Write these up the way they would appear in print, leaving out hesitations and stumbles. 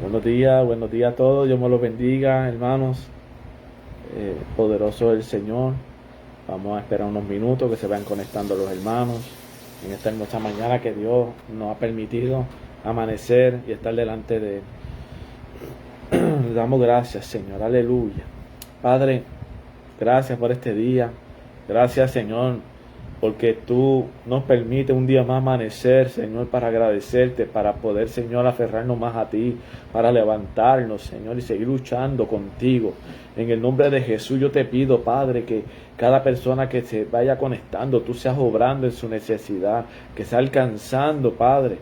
Buenos días a todos. Dios me los bendiga, hermanos. Poderoso el Señor. Vamos a esperar unos minutos que se vayan conectando los hermanos en esta hermosa mañana que Dios nos ha permitido amanecer y estar delante de Él. Le damos gracias, Señor. Aleluya. Padre, gracias por este día. Gracias, Señor, porque tú nos permites un día más amanecer, Señor, para agradecerte, para poder, Señor, aferrarnos más a ti, para levantarnos, Señor, y seguir luchando contigo. En el nombre de Jesús yo te pido, Padre, que cada persona que se vaya conectando, tú seas obrando en su necesidad, que sea alcanzando, Padre,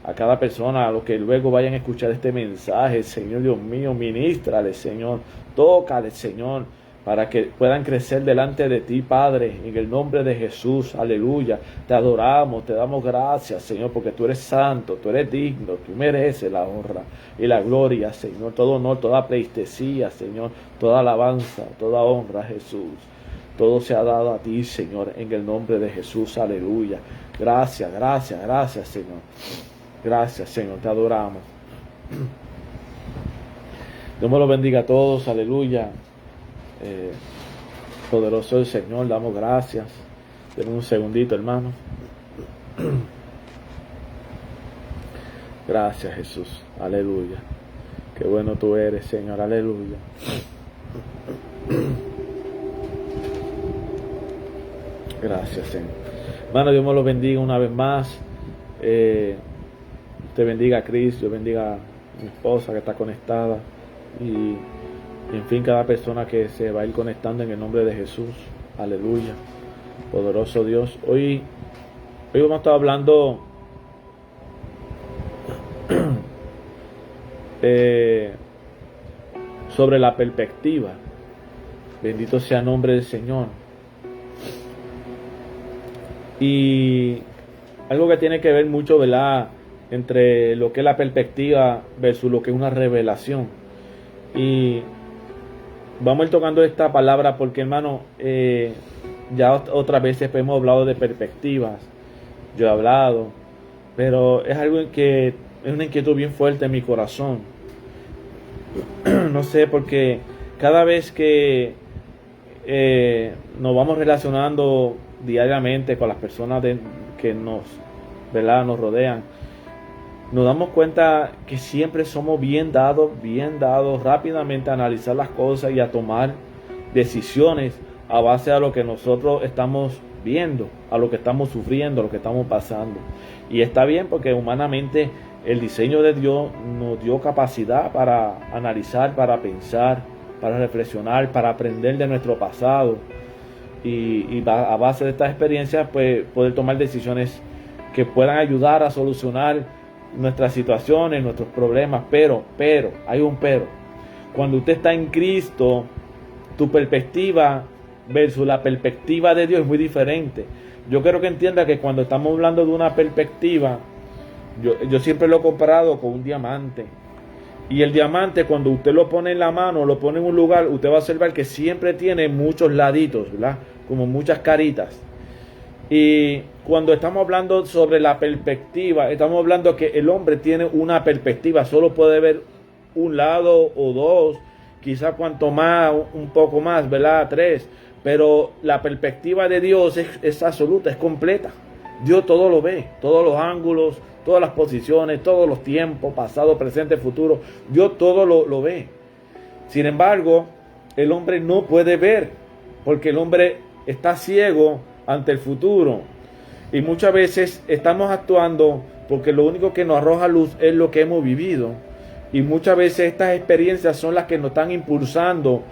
a cada persona, a los que luego vayan a escuchar este mensaje. Señor Dios mío, ministrale, Señor, tócale, Señor, para que puedan crecer delante de ti, Padre, en el nombre de Jesús. Aleluya. Te adoramos, te damos gracias, Señor, porque tú eres santo, tú eres digno, tú mereces la honra y la gloria, Señor, todo honor, toda pleitesía, Señor, toda alabanza, toda honra, Jesús. Todo se ha dado a ti, Señor, en el nombre de Jesús. Aleluya. Gracias, gracias, gracias, Señor. Gracias, Señor, te adoramos. Dios me lo bendiga a todos, aleluya. Poderoso el Señor, damos gracias. Denme un segundito, hermano. Gracias, Jesús, aleluya. Qué bueno tú eres, Señor, aleluya. Gracias, Señor. Hermano, Dios me lo bendiga una vez más. Te bendiga a Cristo, Dios bendiga a mi esposa que está conectada y en fin cada persona que se va a ir conectando en el nombre de Jesús. Aleluya. Poderoso Dios. Hoy vamos a estar hablando sobre la perspectiva. Bendito sea el nombre del Señor. Y algo que tiene que ver mucho, ¿verdad?, entre lo que es la perspectiva versus lo que es una revelación. Y vamos a ir tocando esta palabra porque, hermano, ya otras veces hemos hablado de perspectivas. Yo he hablado, pero es algo que es una inquietud bien fuerte en mi corazón. No sé, porque cada vez que nos vamos relacionando diariamente con las personas que ¿verdad?, nos rodean, nos damos cuenta que siempre somos bien dados rápidamente a analizar las cosas y a tomar decisiones a base a lo que nosotros estamos viendo, a lo que estamos sufriendo, a lo que estamos pasando. Y está bien porque humanamente el diseño de Dios nos dio capacidad para analizar, para pensar, para reflexionar, para aprender de nuestro pasado. Y a base de estas experiencias, pues, poder tomar decisiones que puedan ayudar a solucionar nuestras situaciones, nuestros problemas, pero, hay un pero. Cuando usted está en Cristo, tu perspectiva versus la perspectiva de Dios es muy diferente. Yo quiero que entienda que cuando estamos hablando de una perspectiva, yo siempre lo he comparado con un diamante. Y el diamante, cuando usted lo pone en la mano, lo pone en un lugar, usted va a observar que siempre tiene muchos laditos, ¿verdad?, como muchas caritas. Y cuando estamos hablando sobre la perspectiva, estamos hablando que el hombre tiene una perspectiva, solo puede ver un lado o dos, quizá cuanto más, un poco más, ¿verdad?, tres. Pero la perspectiva de Dios es absoluta, es completa. Dios todo lo ve, todos los ángulos, todas las posiciones, todos los tiempos, pasado, presente, futuro. Dios todo lo ve. Sin embargo, el hombre no puede ver, porque el hombre está ciego ante el futuro. Y muchas veces estamos actuando porque lo único que nos arroja luz es lo que hemos vivido. Y muchas veces estas experiencias son las que nos están impulsando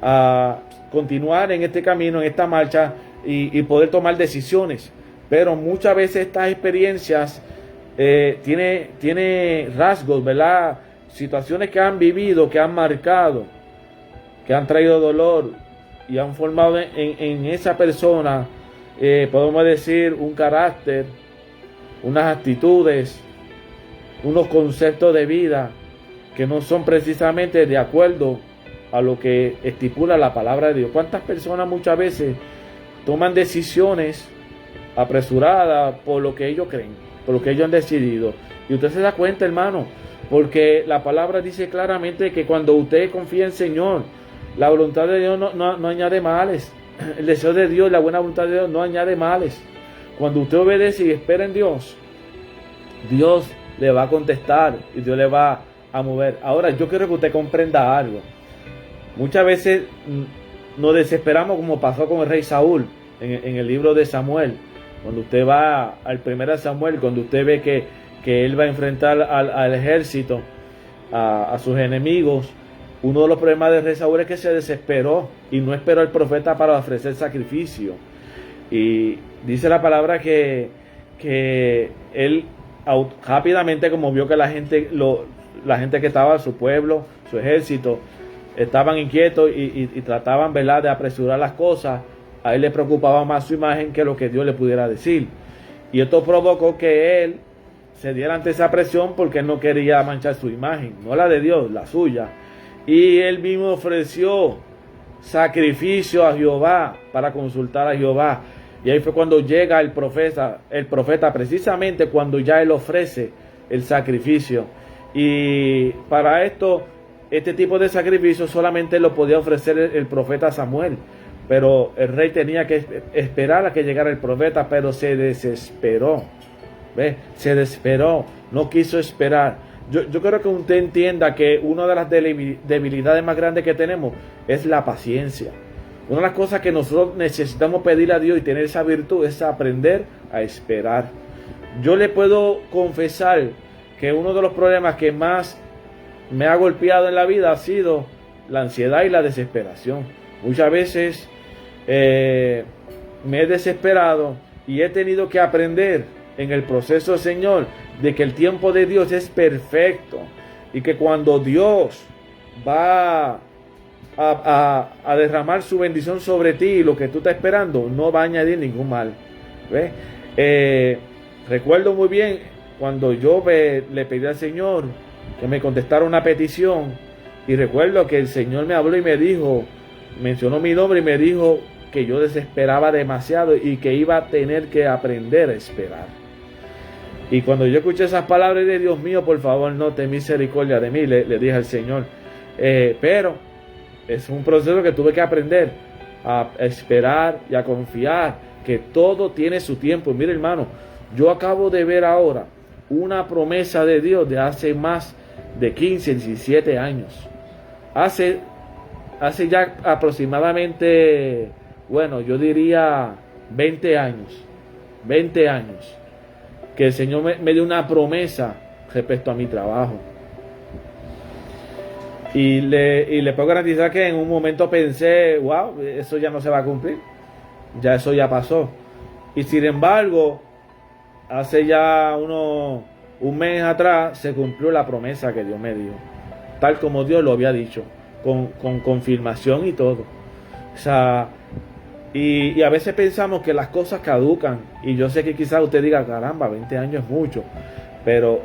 a continuar en este camino, en esta marcha y poder tomar decisiones. Pero muchas veces estas experiencias tiene rasgos, ¿verdad?, situaciones que han vivido, que han marcado, que han traído dolor y han formado en esa persona, podemos decir, un carácter, unas actitudes, unos conceptos de vida que no son precisamente de acuerdo a lo que estipula la palabra de Dios. ¿Cuántas personas muchas veces toman decisiones apresuradas por lo que ellos creen, por lo que ellos han decidido? Y usted se da cuenta, hermano, Porque la palabra dice claramente que cuando usted confía en el Señor, la voluntad de Dios no añade males. El deseo de Dios, la buena voluntad de Dios no añade males. Cuando usted obedece y espera en Dios, Dios le va a contestar y Dios le va a mover. Ahora, yo quiero que usted comprenda algo. Muchas veces nos desesperamos, como pasó con el rey Saúl en el libro de Samuel. Cuando usted va al 1 Samuel, cuando usted ve que él va a enfrentar al ejército, a sus enemigos, uno de los problemas del rey Saúl es que se desesperó y no esperó al profeta para ofrecer sacrificio. Y dice la palabra que él rápidamente, como vio que la gente que estaba, su pueblo, su ejército, estaban inquietos y trataban, ¿verdad?, de apresurar las cosas, a él le preocupaba más su imagen que lo que Dios le pudiera decir. Y esto provocó que él se diera ante esa presión, porque él no quería manchar su imagen, no la de Dios, la suya. Y él mismo ofreció sacrificio a Jehová para consultar a Jehová. Y ahí fue cuando llega el profeta precisamente cuando ya él ofrece el sacrificio. Y para este tipo de sacrificio solamente lo podía ofrecer el profeta Samuel. Pero el rey tenía que esperar a que llegara el profeta, pero se desesperó. ¿Ve? Se desesperó, no quiso esperar. Yo creo que usted entienda que una de las debilidades más grandes que tenemos es la paciencia. Una de las cosas que nosotros necesitamos pedir a Dios y tener esa virtud es aprender a esperar. Yo le puedo confesar que uno de los problemas que más me ha golpeado en la vida ha sido la ansiedad y la desesperación. Muchas veces me he desesperado y he tenido que aprender en el proceso, Señor, de que el tiempo de Dios es perfecto y que cuando Dios va a derramar su bendición sobre ti y lo que tú estás esperando, no va a añadir ningún mal. ¿Ves? Recuerdo muy bien cuando yo le pedí al Señor que me contestara una petición, y recuerdo que el Señor me habló y me dijo, mencionó mi nombre y me dijo que yo desesperaba demasiado y que iba a tener que aprender a esperar. Y cuando yo escuché esas palabras de Dios mío, por favor, no ten misericordia de mí, le dije al Señor. Pero es un proceso que tuve que aprender a esperar y a confiar que todo tiene su tiempo. Y mire, hermano, yo acabo de ver ahora una promesa de Dios de hace más de 15, 17 años. Hace ya aproximadamente, bueno, yo diría 20 años. 20 años. Que el Señor me dio una promesa respecto a mi trabajo. Y le puedo garantizar que en un momento pensé, wow, eso ya no se va a cumplir. Ya eso ya pasó. Y sin embargo, hace ya un mes atrás se cumplió la promesa que Dios me dio. Tal como Dios lo había dicho. Con confirmación y todo. O sea, y a veces pensamos que las cosas caducan. Y yo sé que quizás usted diga, caramba, 20 años es mucho. Pero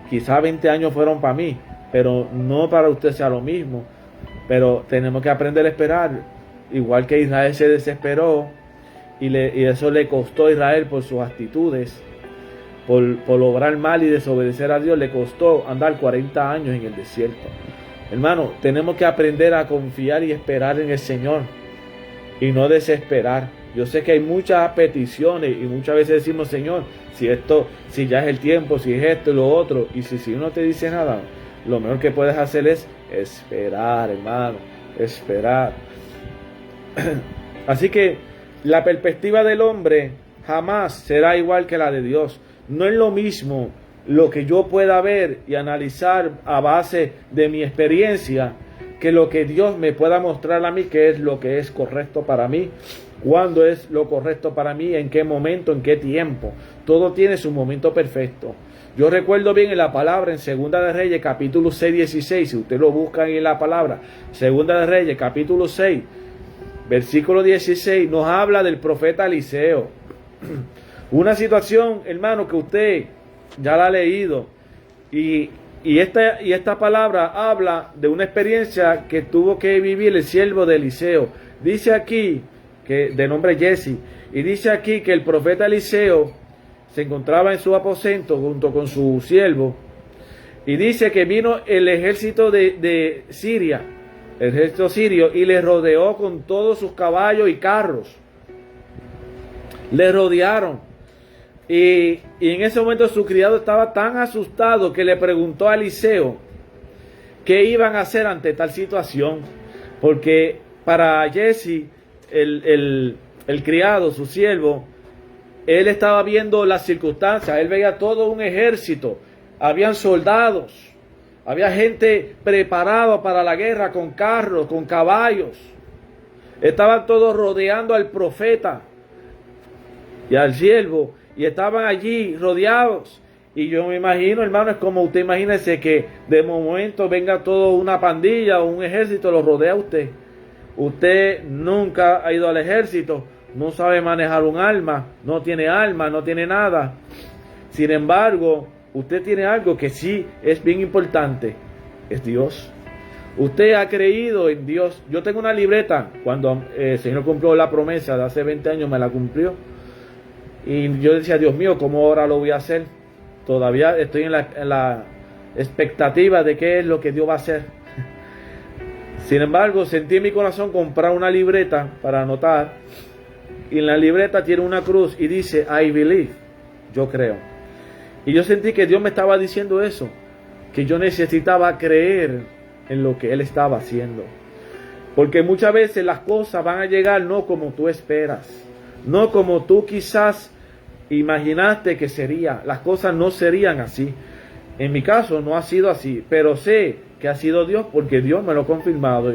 quizás 20 años fueron para mí. Pero no para usted sea lo mismo. Pero tenemos que aprender a esperar. Igual que Israel se desesperó. Y eso le costó a Israel por sus actitudes. Por obrar mal y desobedecer a Dios. Le costó andar 40 años en el desierto. Hermano, tenemos que aprender a confiar y esperar en el Señor. Y no desesperar. Yo sé que hay muchas peticiones y muchas veces decimos, Señor, si ya es el tiempo, si es esto y lo otro. Y si uno te dice nada, lo mejor que puedes hacer es esperar, hermano, esperar. Así que la perspectiva del hombre jamás será igual que la de Dios. No es lo mismo lo que yo pueda ver y analizar a base de mi experiencia que lo que Dios me pueda mostrar a mí, que es lo que es correcto para mí, cuándo es lo correcto para mí, en qué momento, en qué tiempo. Todo tiene su momento perfecto. Yo recuerdo bien en la palabra en Segunda de Reyes capítulo 6, 16, si usted lo busca ahí en la palabra, Segunda de Reyes capítulo 6, versículo 16, nos habla del profeta Eliseo. Una situación, hermano, que usted ya la ha leído, y esta palabra habla de una experiencia que tuvo que vivir el siervo de Eliseo. Dice aquí, que de nombre Jesse, y dice aquí que el profeta Eliseo se encontraba en su aposento junto con su siervo, Y dice que vino el ejército de Siria, el ejército sirio, y le rodeó con todos sus caballos y carros. Le rodearon. Y en ese momento su criado estaba tan asustado que le preguntó a Eliseo qué iban a hacer ante tal situación. Porque para Jesse, el criado, su siervo, él estaba viendo las circunstancias. Él veía todo un ejército. Habían soldados. Había gente preparada para la guerra con carros, con caballos. Estaban todos rodeando al profeta y al siervo. Y estaban allí rodeados. Y yo me imagino, hermano, es como usted imagínese que de momento venga toda una pandilla o un ejército, lo rodea a usted. Usted nunca ha ido al ejército, no sabe manejar un arma, no tiene nada. Sin embargo, usted tiene algo que sí es bien importante, es Dios. Usted ha creído en Dios. Yo tengo una libreta, cuando el Señor cumplió la promesa de hace 20 años, me la cumplió. Y yo decía, Dios mío, ¿cómo ahora lo voy a hacer? Todavía estoy en la expectativa de qué es lo que Dios va a hacer. Sin embargo, sentí en mi corazón comprar una libreta para anotar. Y en la libreta tiene una cruz y dice, I believe. Yo creo. Y yo sentí que Dios me estaba diciendo eso. Que yo necesitaba creer en lo que Él estaba haciendo. Porque muchas veces las cosas van a llegar no como tú esperas. No como tú quizás imaginaste que sería. Las cosas no serían así. En mi caso no ha sido así, pero sé que ha sido Dios porque Dios me lo ha confirmado.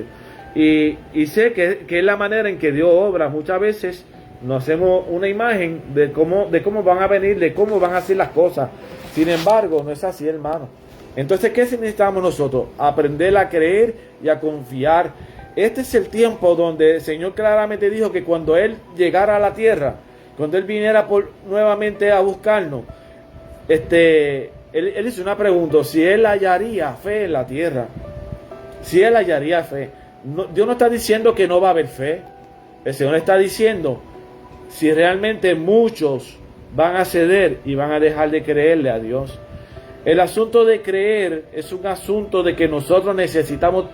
Y sé que es la manera en que Dios obra. Muchas veces nos hacemos una imagen de cómo van a venir, de cómo van a hacer las cosas. Sin embargo, no es así, hermano. Entonces, ¿qué necesitamos nosotros? Aprender a creer y a confiar. Este es el tiempo donde el Señor claramente dijo que cuando Él llegara a la tierra, cuando Él viniera nuevamente a buscarnos, Él hizo una pregunta, si Él hallaría fe en la tierra. Si Él hallaría fe. No, Dios no está diciendo que no va a haber fe. El Señor está diciendo si realmente muchos van a ceder y van a dejar de creerle a Dios. El asunto de creer es un asunto de que nosotros necesitamos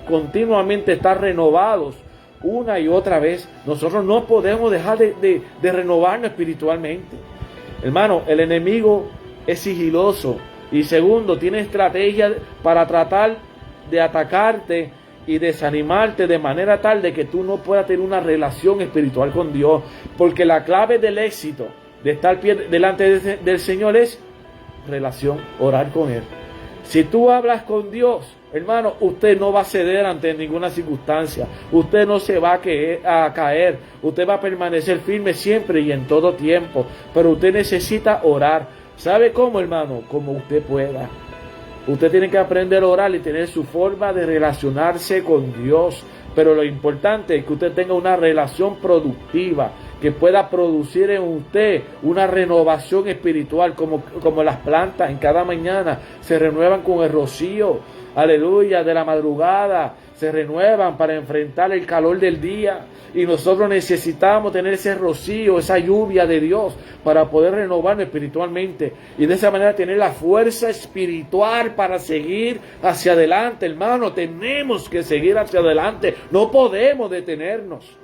continuamente estar renovados una y otra vez. Nosotros no podemos dejar de renovarnos espiritualmente. Hermano, el enemigo es sigiloso y segundo, tiene estrategias para tratar de atacarte y desanimarte de manera tal de que tú no puedas tener una relación espiritual con Dios, porque la clave del éxito de estar delante del Señor es relación, orar con Él. Si tú hablas con Dios, hermano, usted no va a ceder ante ninguna circunstancia. Usted no se va a caer. Usted va a permanecer firme siempre y en todo tiempo. Pero usted necesita orar. ¿Sabe cómo, hermano? Como usted pueda. Usted tiene que aprender a orar y tener su forma de relacionarse con Dios. Pero lo importante es que usted tenga una relación productiva, que pueda producir en usted una renovación espiritual, como las plantas en cada mañana se renuevan con el rocío, aleluya, de la madrugada, se renuevan para enfrentar el calor del día. Y nosotros necesitamos tener ese rocío, esa lluvia de Dios para poder renovarnos espiritualmente. Y de esa manera tener la fuerza espiritual para seguir hacia adelante, hermano. Tenemos que seguir hacia adelante. No podemos detenernos.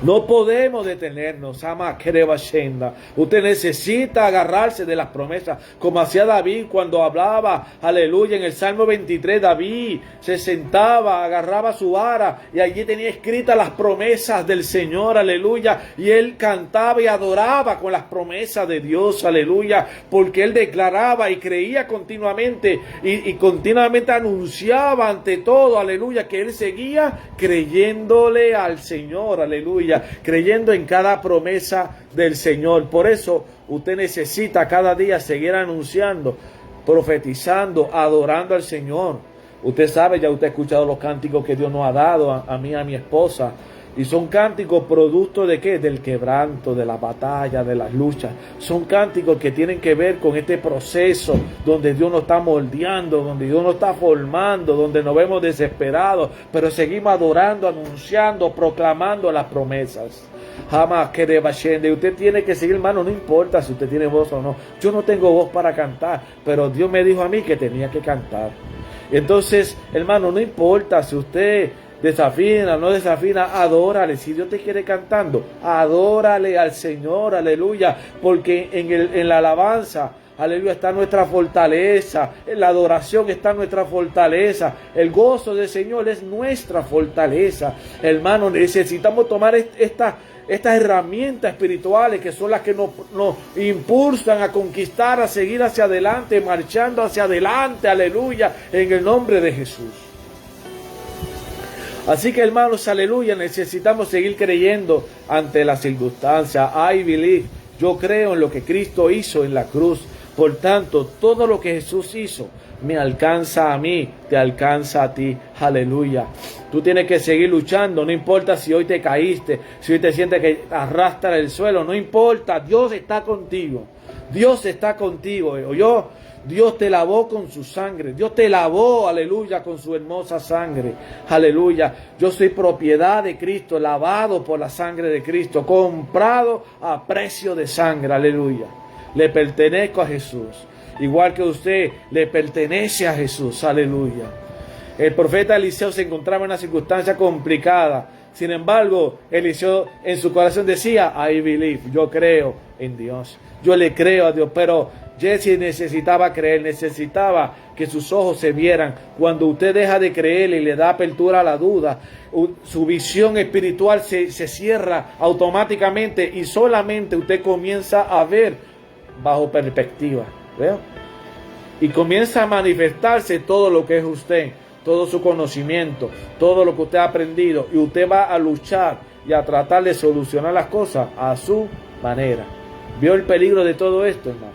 No podemos detenernos, ama Kerebashenda. Usted necesita agarrarse de las promesas, como hacía David cuando hablaba, aleluya, en el Salmo 23, David se sentaba, agarraba su vara y allí tenía escritas las promesas del Señor, aleluya, y él cantaba y adoraba con las promesas de Dios, aleluya, porque él declaraba y creía continuamente y continuamente anunciaba ante todo, aleluya, que él seguía creyéndole al Señor, aleluya, creyendo en cada promesa del Señor. Por eso usted necesita cada día seguir anunciando, profetizando, adorando al Señor. Usted sabe, ya usted ha escuchado los cánticos que Dios nos ha dado a mí y a mi esposa. Y son cánticos producto de ¿qué? Del quebranto, de la batalla, de las luchas. Son cánticos que tienen que ver con este proceso donde Dios nos está moldeando, donde Dios nos está formando, donde nos vemos desesperados, pero seguimos adorando, anunciando, proclamando las promesas. Jamás que debashende. Usted tiene que seguir, hermano, no importa si usted tiene voz o no. Yo no tengo voz para cantar, pero Dios me dijo a mí que tenía que cantar. Entonces, hermano, no importa si usted desafina, no desafina, adórale. Si Dios te quiere cantando, adórale al Señor, aleluya, porque en la alabanza, aleluya, está nuestra fortaleza, en la adoración está nuestra fortaleza, el gozo del Señor es nuestra fortaleza. Hermano, necesitamos tomar estas herramientas espirituales que son las que nos impulsan a conquistar, a seguir hacia adelante, marchando hacia adelante, aleluya, en el nombre de Jesús. Así que, hermanos, aleluya, necesitamos seguir creyendo ante las circunstancias. I believe, yo creo en lo que Cristo hizo en la cruz. Por tanto, todo lo que Jesús hizo me alcanza a mí, te alcanza a ti. Aleluya. Tú tienes que seguir luchando, no importa si hoy te caíste, si hoy te sientes que te arrastra el suelo, no importa, Dios está contigo. Dios está contigo. Dios te lavó con su sangre. Dios te lavó, aleluya, con su hermosa sangre. Aleluya. Yo soy propiedad de Cristo, lavado por la sangre de Cristo, comprado a precio de sangre. Aleluya. Le pertenezco a Jesús. Igual que usted le pertenece a Jesús. Aleluya. El profeta Eliseo se encontraba en una circunstancia complicada. Sin embargo, Eliseo en su corazón decía, I believe, yo creo en Dios. Yo le creo a Dios, pero Jesse necesitaba creer, necesitaba que sus ojos se vieran. Cuando usted deja de creer y le da apertura a la duda, su visión espiritual se cierra automáticamente y solamente usted comienza a ver bajo perspectiva. ¿Veo? Y comienza a manifestarse todo lo que es usted, todo su conocimiento, todo lo que usted ha aprendido, y usted va a luchar y a tratar de solucionar las cosas a su manera. ¿Vio el peligro de todo esto, hermano?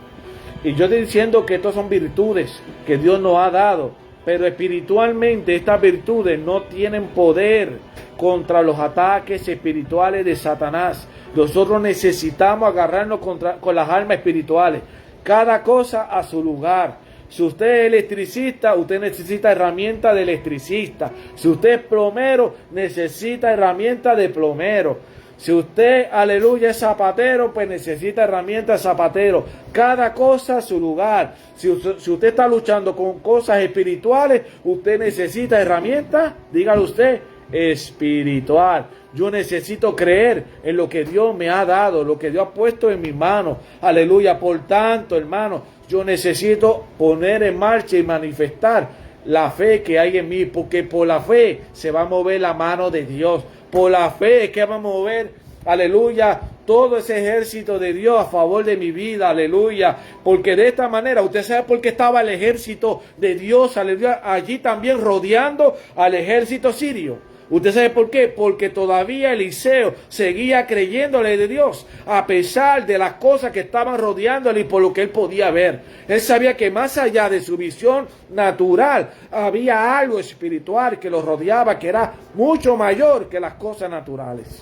Y yo estoy diciendo que estas son virtudes que Dios nos ha dado, pero espiritualmente estas virtudes no tienen poder contra los ataques espirituales de Satanás. Nosotros necesitamos agarrarnos con las armas espirituales, cada cosa a su lugar. Si usted es electricista, usted necesita herramientas de electricista. Si usted es plomero, necesita herramientas de plomero. Si usted, aleluya, es zapatero, pues necesita herramientas de zapatero. Cada cosa a su lugar. Si usted está luchando con cosas espirituales, usted necesita herramientas, dígalo usted, espiritual. Yo necesito creer en lo que Dios me ha dado, lo que Dios ha puesto en mis manos. Aleluya. Por tanto, hermano, yo necesito poner en marcha y manifestar la fe que hay en mí, porque por la fe se va a mover la mano de Dios. Por la fe es que va a mover, aleluya, todo ese ejército de Dios a favor de mi vida, aleluya. Porque de esta manera, usted sabe por qué estaba el ejército de Dios, aleluya, allí también rodeando al ejército sirio. ¿Usted sabe por qué? Porque todavía Eliseo seguía creyéndole de Dios, a pesar de las cosas que estaban rodeándole y por lo que él podía ver. Él sabía que más allá de su visión natural, había algo espiritual que lo rodeaba, que era mucho mayor que las cosas naturales.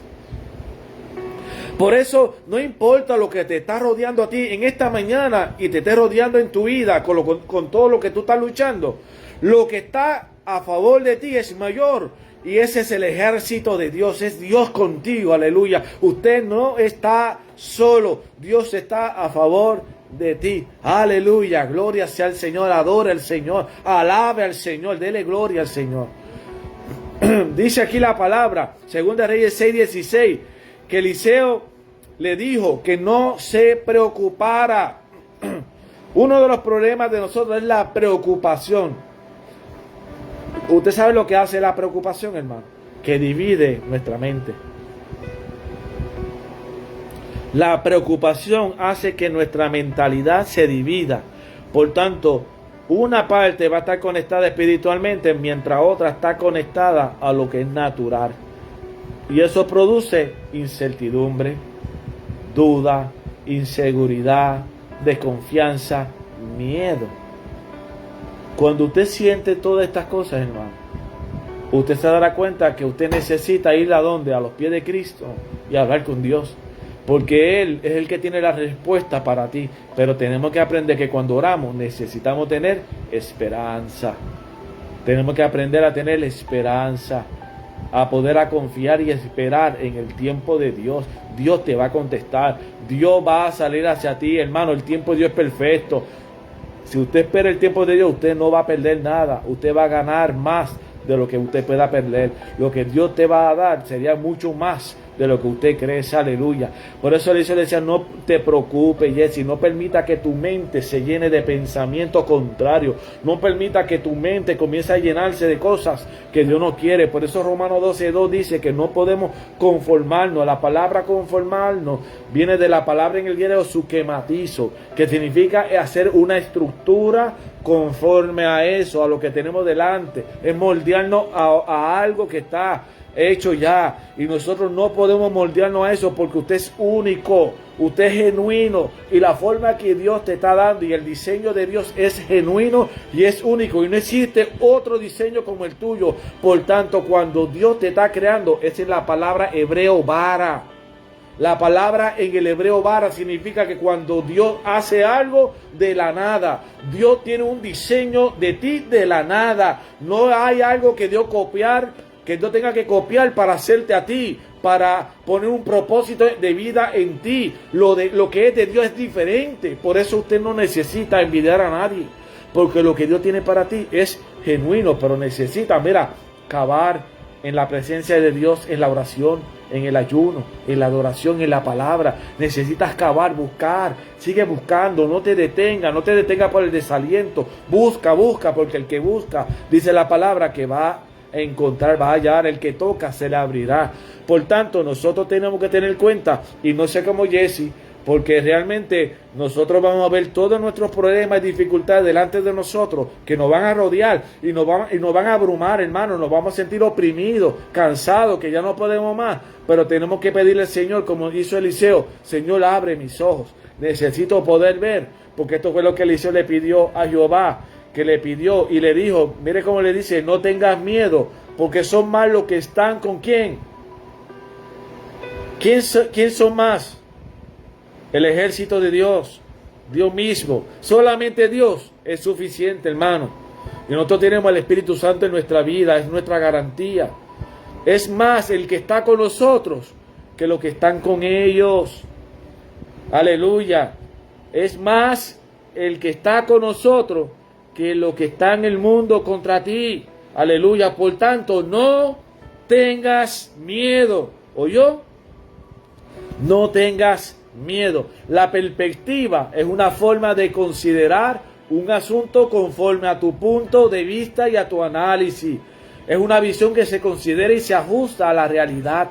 Por eso, no importa lo que te está rodeando a ti en esta mañana y te esté rodeando en tu vida, con todo lo que tú estás luchando, lo que está a favor de ti es mayor. Y ese es el ejército de Dios, es Dios contigo, aleluya. Usted no está solo, Dios está a favor de ti, aleluya. Gloria sea al Señor, adore al Señor, alabe al Señor, dele gloria al Señor. Dice aquí la palabra, 2 Reyes 6:16, que Eliseo le dijo que no se preocupara. Uno de los problemas de nosotros es la preocupación. Usted sabe lo que hace la preocupación, hermano, que divide nuestra mente. La preocupación hace que nuestra mentalidad se divida. Por tanto, una parte va a estar conectada espiritualmente, mientras otra está conectada a lo que es natural. Y eso produce incertidumbre, duda, inseguridad, desconfianza, miedo. Cuando usted siente todas estas cosas, hermano, usted se dará cuenta que usted necesita ir a donde, a los pies de Cristo y hablar con Dios, porque Él es el que tiene la respuesta para ti. Pero tenemos que aprender que cuando oramos necesitamos tener esperanza. Tenemos que aprender a tener esperanza, a poder a confiar y esperar en el tiempo de Dios. Dios te va a contestar, Dios va a salir hacia ti, hermano. El tiempo de Dios es perfecto. Si usted espera el tiempo de Dios, usted no va a perder nada, usted va a ganar más de lo que usted pueda perder. Lo que Dios te va a dar sería mucho más de lo que usted cree. Aleluya. Por eso le decía, no te preocupes, Jesse, no permita que tu mente se llene de pensamientos contrarios, no permita que tu mente comience a llenarse de cosas que Dios no quiere. Por eso Romanos 12:2 dice que no podemos conformarnos. La palabra conformarnos viene de la palabra en el griego suquematizo, que significa hacer una estructura conforme a eso, a lo que tenemos delante, es moldearnos a algo que está hecho ya, y nosotros no podemos moldearnos a eso, porque usted es único, usted es genuino, y la forma que Dios te está dando y el diseño de Dios es genuino y es único, y no existe otro diseño como el tuyo. Por tanto, cuando Dios te está creando, esa es la palabra hebreo bara. La palabra en el hebreo bara significa que cuando Dios hace algo de la nada, Dios tiene un diseño de ti de la nada. No hay algo que Dios que Dios tenga que copiar para hacerte a ti, para poner un propósito de vida en ti. Lo que es de Dios es diferente. Por eso usted no necesita envidiar a nadie, porque lo que Dios tiene para ti es genuino. Pero necesita, cavar en la presencia de Dios, en la oración, en el ayuno, en la adoración, en la palabra. Necesitas cavar, buscar. Sigue buscando, no te detenga por el desaliento. Busca, porque el que busca, dice la palabra, que va a encontrar, va a hallar. El que toca, se le abrirá. Por tanto, nosotros tenemos que tener cuenta, y no sé cómo Jesse, porque realmente nosotros vamos a ver todos nuestros problemas y dificultades delante de nosotros, que nos van a rodear y nos van a abrumar, hermanos. Nos vamos a sentir oprimidos, cansados, que ya no podemos más. Pero tenemos que pedirle al Señor, como hizo Eliseo: Señor, abre mis ojos, necesito poder ver. Porque esto fue lo que Eliseo le pidió a Jehová, que le pidió y le dijo, mire cómo le dice: no tengas miedo, porque son más los que están con ¿quién? ¿Quién son más? El ejército de Dios, Dios mismo. Solamente Dios es suficiente, hermano. Y nosotros tenemos el Espíritu Santo en nuestra vida, es nuestra garantía. Es más el que está con nosotros que los que están con ellos. Aleluya. Es más el que está con nosotros que lo que está en el mundo contra ti. Aleluya. Por tanto, no tengas miedo. ¿Oyó? No tengas miedo. La perspectiva es una forma de considerar un asunto conforme a tu punto de vista y a tu análisis. Es una visión que se considera y se ajusta a la realidad,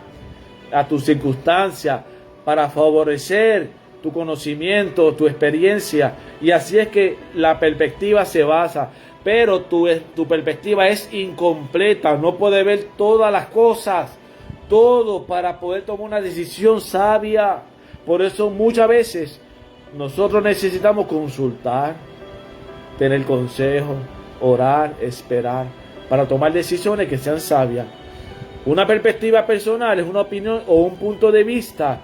a tus circunstancias, para favorecer tu conocimiento, tu experiencia. Y así es que la perspectiva se basa. Pero tu perspectiva es incompleta. No puedes ver todas las cosas, todo, para poder tomar una decisión sabia. Por eso muchas veces nosotros necesitamos consultar, tener consejo, orar, esperar, para tomar decisiones que sean sabias. Una perspectiva personal es una opinión o un punto de vista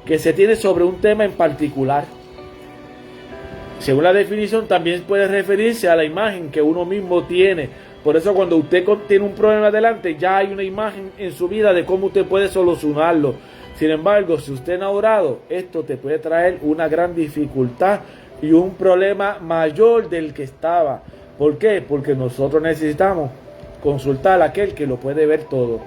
que se tiene sobre un tema en particular. Según la definición, también puede referirse a la imagen que uno mismo tiene. Por eso cuando usted tiene un problema delante, ya hay una imagen en su vida de cómo usted puede solucionarlo. Sin embargo, si usted no ha orado, esto te puede traer una gran dificultad y un problema mayor del que estaba. ¿Por qué? Porque nosotros necesitamos consultar a aquel que lo puede ver todo.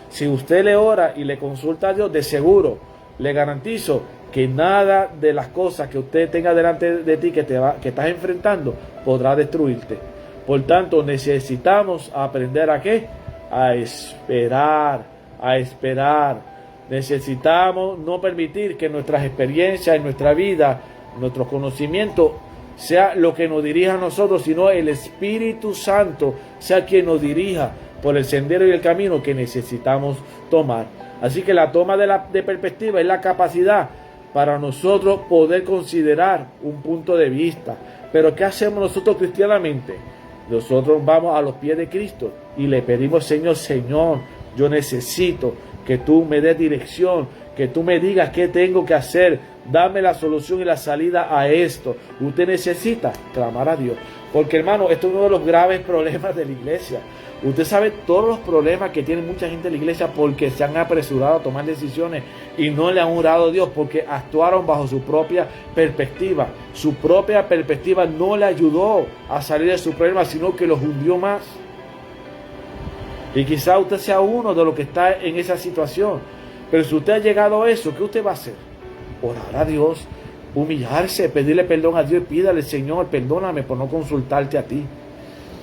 Si usted le ora y le consulta a Dios, de seguro, le garantizo que nada de las cosas que usted tenga delante de ti que estás enfrentando podrá destruirte. Por tanto, necesitamos aprender ¿a qué? A esperar, a esperar. Necesitamos no permitir que nuestras experiencias en nuestra vida, nuestros conocimientos, sea lo que nos dirija a nosotros, sino el Espíritu Santo sea quien nos dirija por el sendero y el camino que necesitamos tomar. Así que la toma de perspectiva es la capacidad para nosotros poder considerar un punto de vista. Pero ¿qué hacemos nosotros cristianamente? Nosotros vamos a los pies de Cristo y le pedimos, Señor, yo necesito que tú me des dirección, que tú me digas qué tengo que hacer, dame la solución y la salida a esto. Usted necesita clamar a Dios, porque hermano, esto es uno de los graves problemas de la iglesia. Usted sabe todos los problemas que tiene mucha gente en la iglesia porque se han apresurado a tomar decisiones y no le han orado a Dios, porque actuaron bajo su propia perspectiva. Su propia perspectiva no le ayudó a salir de su problema, sino que los hundió más. Y quizá usted sea uno de los que está en esa situación. Pero si usted ha llegado a eso, ¿qué usted va a hacer? Orar a Dios, humillarse, pedirle perdón a Dios y pídale, Señor, perdóname por no consultarte a ti.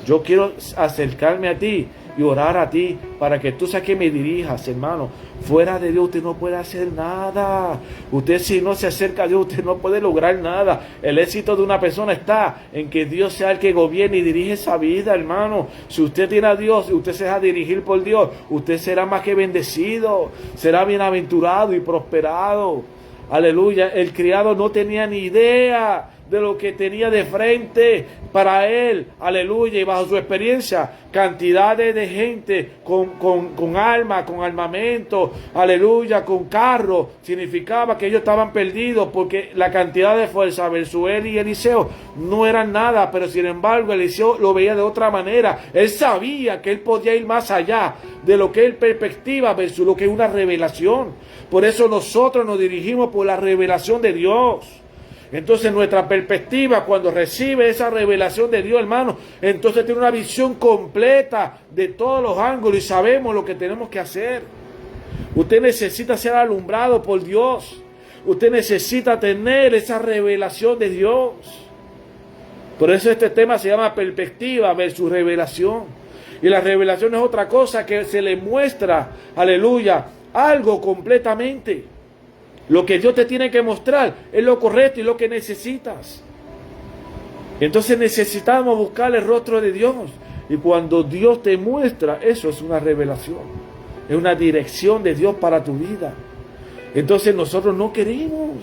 Yo quiero acercarme a ti y orar a ti para que tú seas que me dirijas, hermano. Fuera de Dios usted no puede hacer nada. Usted, si no se acerca a Dios, usted no puede lograr nada. El éxito de una persona está en que Dios sea el que gobierne y dirige esa vida, hermano. Si usted tiene a Dios y usted se deja dirigir por Dios, usted será más que bendecido, será bienaventurado y prosperado. Aleluya. El criado no tenía ni idea de lo que tenía de frente para él, aleluya, y bajo su experiencia, cantidades de gente con armas, con armamento, aleluya, con carros, significaba que ellos estaban perdidos, porque la cantidad de fuerza versus él y Eliseo no eran nada, pero sin embargo Eliseo lo veía de otra manera. Él sabía que él podía ir más allá de lo que es perspectiva versus lo que es una revelación. Por eso nosotros nos dirigimos por la revelación de Dios. Entonces nuestra perspectiva, cuando recibe esa revelación de Dios, hermano, entonces tiene una visión completa de todos los ángulos y sabemos lo que tenemos que hacer. Usted necesita ser alumbrado por Dios. Usted necesita tener esa revelación de Dios. Por eso este tema se llama perspectiva versus revelación. Y la revelación es otra cosa que se le muestra, aleluya, algo completamente. Lo que Dios te tiene que mostrar es lo correcto y lo que necesitas. Entonces necesitamos buscar el rostro de Dios. Y cuando Dios te muestra, eso es una revelación. Es una dirección de Dios para tu vida. Entonces nosotros no queremos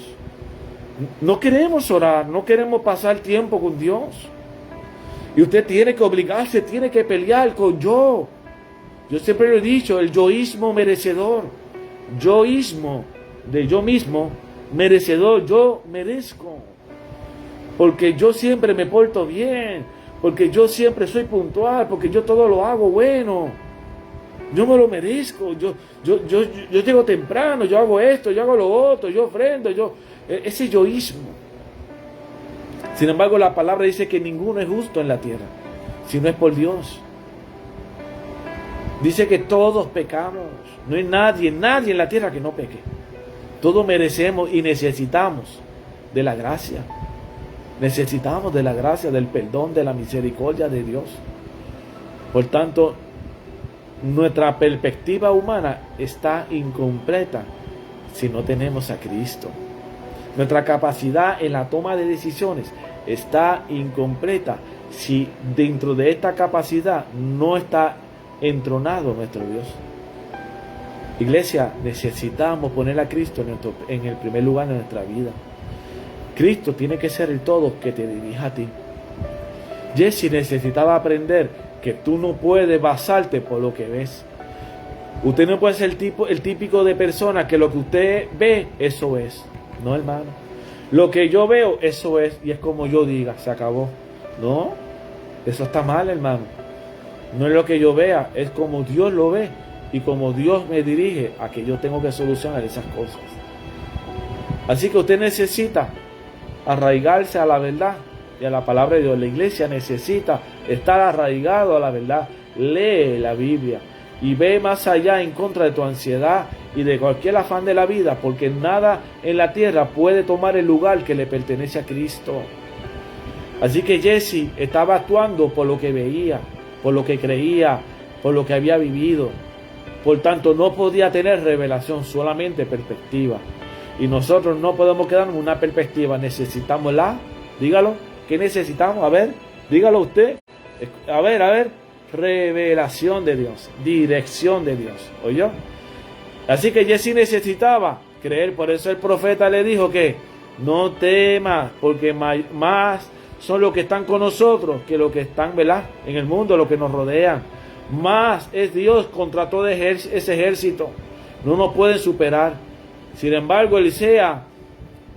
orar, no queremos pasar tiempo con Dios. Y usted tiene que obligarse, tiene que pelear con yo. Yo siempre lo he dicho, el yoísmo merecedor. Yoísmo de yo mismo, merecedor, yo merezco, porque yo siempre me porto bien, porque yo siempre soy puntual, porque yo todo lo hago bueno, yo me lo merezco, yo llego temprano, yo hago esto, yo hago lo otro, yo ofrendo, ese yoísmo. Sin embargo, la palabra dice que ninguno es justo en la tierra, si no es por Dios. Dice que todos pecamos, no hay nadie en la tierra que no peque. Todos merecemos y necesitamos de la gracia. Necesitamos de la gracia, del perdón, de la misericordia de Dios. Por tanto, nuestra perspectiva humana está incompleta si no tenemos a Cristo. Nuestra capacidad en la toma de decisiones está incompleta si dentro de esta capacidad no está entronado nuestro Dios. Iglesia, necesitamos poner a Cristo en el primer lugar de nuestra vida. Cristo tiene que ser el todo que te dirija a ti. Jesse necesitaba aprender que tú no puedes basarte por lo que ves. Usted no puede ser el típico de persona que lo que usted ve, eso es. No, hermano. Lo que yo veo, eso es. Y es como yo diga, se acabó. No, eso está mal, hermano. No es lo que yo vea, es como Dios lo ve. Y como Dios me dirige a que yo tengo que solucionar esas cosas. Así que usted necesita arraigarse a la verdad y a la palabra de Dios. La iglesia necesita estar arraigado a la verdad. Lee la Biblia y ve más allá en contra de tu ansiedad y de cualquier afán de la vida, porque nada en la tierra puede tomar el lugar que le pertenece a Cristo. Así que Jesse estaba actuando por lo que veía, por lo que creía, por lo que había vivido. Por tanto, no podía tener revelación, solamente perspectiva. Y nosotros no podemos quedarnos en una perspectiva. Necesitamos dígalo, ¿qué necesitamos? A ver, dígalo usted. A ver, revelación de Dios, dirección de Dios. ¿Oyó? Así que Jesse necesitaba creer. Por eso el profeta le dijo que no temas, porque más son los que están con nosotros que los que están, ¿verdad?, en el mundo, los que nos rodean. Más es Dios contra todo ese ejército. No nos pueden superar. Sin embargo, Eliseo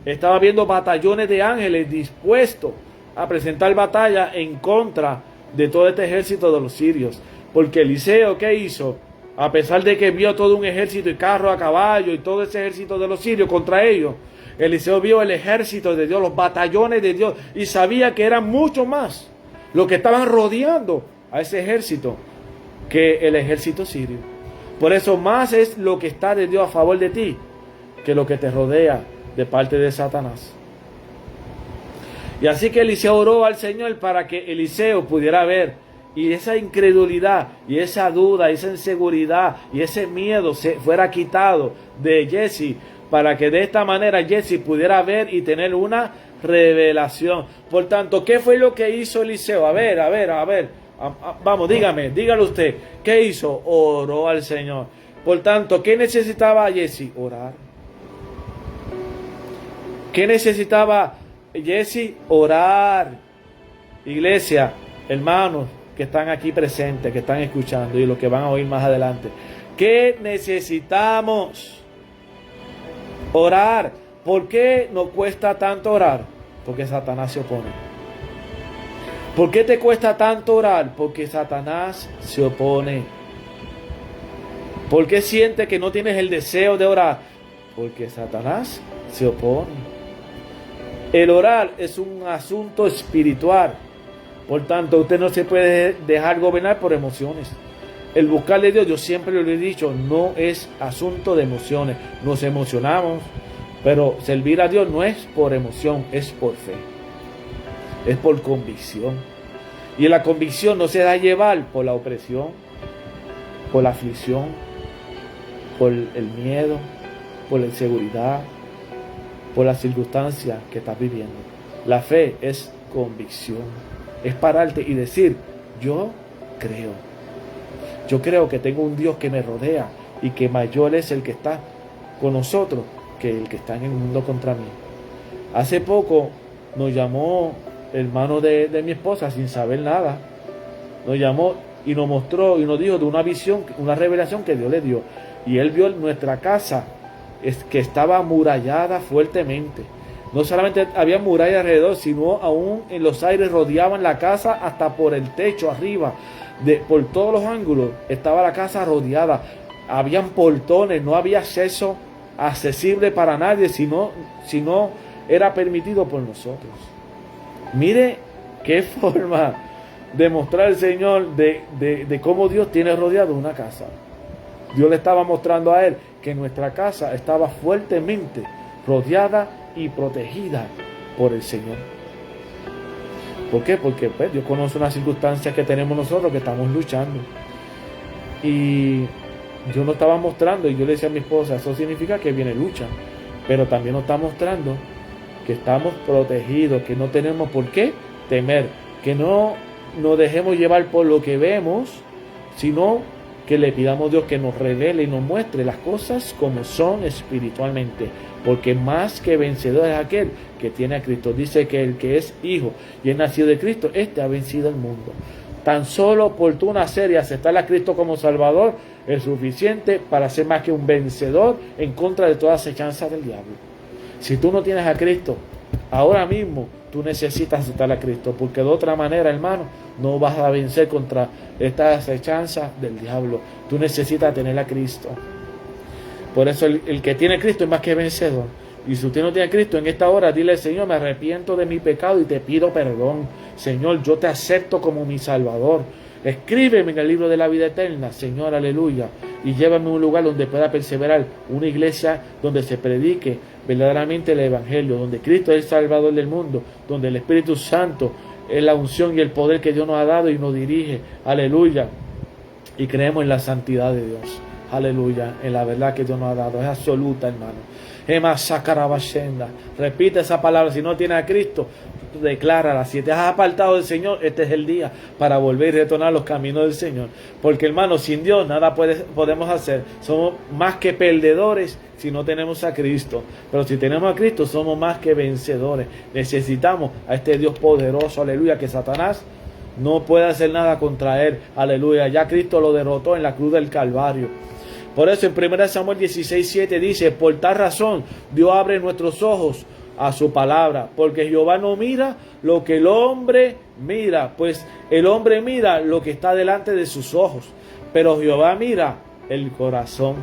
estaba viendo batallones de ángeles dispuestos a presentar batalla en contra de todo este ejército de los sirios. Porque Eliseo, ¿qué hizo? A pesar de que vio todo un ejército y carro a caballo y todo ese ejército de los sirios contra ellos, Eliseo vio el ejército de Dios, los batallones de Dios, y sabía que eran mucho más los que estaban rodeando a ese ejército que el ejército sirio. Por eso más es lo que está de Dios a favor de ti que lo que te rodea de parte de Satanás. Y así que Eliseo oró al Señor para que Eliseo pudiera ver, y esa incredulidad y esa duda, esa inseguridad y ese miedo se fuera quitado de Jesse, para que de esta manera Jesse pudiera ver y tener una revelación. Por tanto, ¿qué fue lo que hizo Eliseo? A ver. Vamos, dígalo usted. ¿Qué hizo? Oró al Señor. Por tanto, ¿qué necesitaba Jesse? Orar. ¿Qué necesitaba Jesse? Orar. Iglesia, hermanos que están aquí presentes, que están escuchando y los que van a oír más adelante, ¿qué necesitamos? Orar. ¿Por qué nos cuesta tanto orar? Porque Satanás se opone. ¿Por qué te cuesta tanto orar? Porque Satanás se opone. ¿Por qué sientes que no tienes el deseo de orar? Porque Satanás se opone. El orar es un asunto espiritual. Por tanto, usted no se puede dejar gobernar por emociones. El buscarle a Dios, yo siempre lo he dicho, no es asunto de emociones. Nos emocionamos, pero servir a Dios no es por emoción, es por fe. Es por convicción. Y la convicción no se da llevar por la opresión, por la aflicción, por el miedo, por la inseguridad, por las circunstancias que estás viviendo. La fe es convicción. Es pararte y decir, yo creo. Yo creo que tengo un Dios que me rodea y que mayor es el que está con nosotros que el que está en el mundo contra mí. Hace poco nos llamó el hermano de mi esposa sin saber nada. Nos llamó y nos mostró y nos dijo de una visión, una revelación que Dios le dio. Y él vio nuestra casa que estaba amurallada fuertemente. No solamente había muralla alrededor, sino aún en los aires rodeaban la casa hasta por el techo arriba. Por todos los ángulos estaba la casa rodeada. Habían portones, no había acceso accesible para nadie, sino era permitido por nosotros. Mire qué forma de mostrar el Señor de cómo Dios tiene rodeado una casa. Dios le estaba mostrando a él que nuestra casa estaba fuertemente rodeada y protegida por el Señor. ¿Por qué? Porque pues, Dios conoce unas circunstancias que tenemos nosotros que estamos luchando. Y yo no estaba mostrando, y yo le decía a mi esposa, eso significa que viene lucha, pero también nos está mostrando que estamos protegidos, que no tenemos por qué temer, que no nos dejemos llevar por lo que vemos, sino que le pidamos a Dios que nos revele y nos muestre las cosas como son espiritualmente, porque más que vencedor es aquel que tiene a Cristo. Dice que el que es hijo y es nacido de Cristo, este ha vencido el mundo. Tan solo por tu nacer y aceptar a Cristo como Salvador es suficiente para ser más que un vencedor en contra de toda acechanza del diablo. Si tú no tienes a Cristo, ahora mismo tú necesitas aceptar a Cristo, porque de otra manera, hermano, no vas a vencer contra esta acechanza del diablo. Tú necesitas tener a Cristo. Por eso el que tiene a Cristo es más que vencedor. Y si usted no tiene a Cristo en esta hora, dile: Señor, me arrepiento de mi pecado y te pido perdón. Señor, yo te acepto como mi Salvador. Escríbeme en el libro de la vida eterna, Señor, aleluya. Y llévame a un lugar donde pueda perseverar. Una iglesia donde se predique verdaderamente el Evangelio, donde Cristo es el Salvador del mundo, donde el Espíritu Santo es la unción y el poder que Dios nos ha dado y nos dirige. Aleluya. Y creemos en la santidad de Dios. aleluya, en la verdad que Dios nos ha dado. Es absoluta, hermano. Ema sacarabashenda. Repite esa palabra. Si no tienes a Cristo, declárala. Si te has apartado del Señor, este es el día para volver y retornar a los caminos del Señor. Porque, hermano, sin Dios nada podemos hacer. Somos más que perdedores si no tenemos a Cristo. Pero si tenemos a Cristo, somos más que vencedores. Necesitamos a este Dios poderoso, aleluya, que Satanás no puede hacer nada contra él, aleluya. Ya Cristo lo derrotó en la cruz del Calvario. Por eso en 1 Samuel 16:7 dice: por tal razón Dios abre nuestros ojos a su palabra, porque Jehová no mira lo que el hombre mira, pues el hombre mira lo que está delante de sus ojos, pero Jehová mira el corazón.